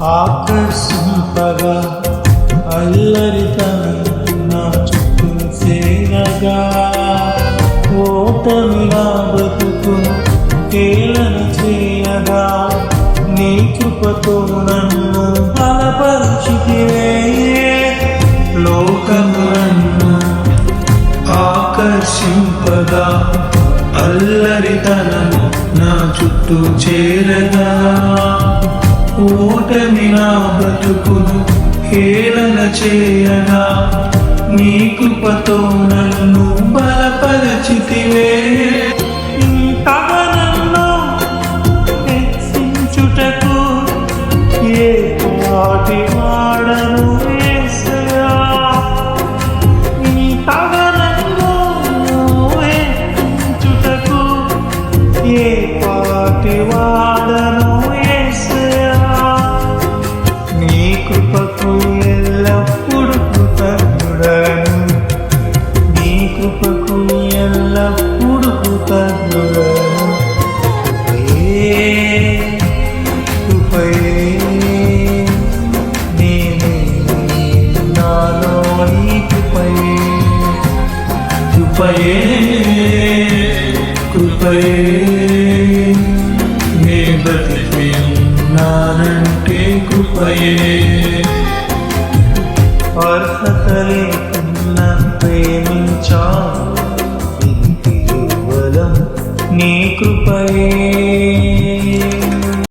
ఆకర్షింపగా అల్లరితనం నా చుట్టూ చేరగా ఓటమిలా బతుకును కేళన చేయగా నీ కృపతో నన్ను బలపరిచితివే. లోకము నన్ను ఆకర్షింపగా అల్లరితనము నా చుట్టూ చేరగా ఓటమి నా బ్రతుకును హేళన చేయగా నీ కృపతో నన్ను బలపరచితివే. ఇంతగా నన్ను హెచ్చించుటకు ఏ పాటి వాడను యేసయ్యా. ఇంతగా నన్ను హెచ్చించుటకు ఏ పాటి వాడను యేసయ్యా. నీ కృపకు ఎల్లప్పుడు కృతజ్ఞుడను, నీ కృపకు ఎల్లప్పుడు కృతజ్ఞుడను. కృపయే నేనే నాలో నీ కృపయే, కృపయే కృపయే నే బ్రతికి ఉన్నానంటే కృపయే. అర్హత లేకున్నా ప్రేమించావు, ఇది కేవలం నీ కృపయే.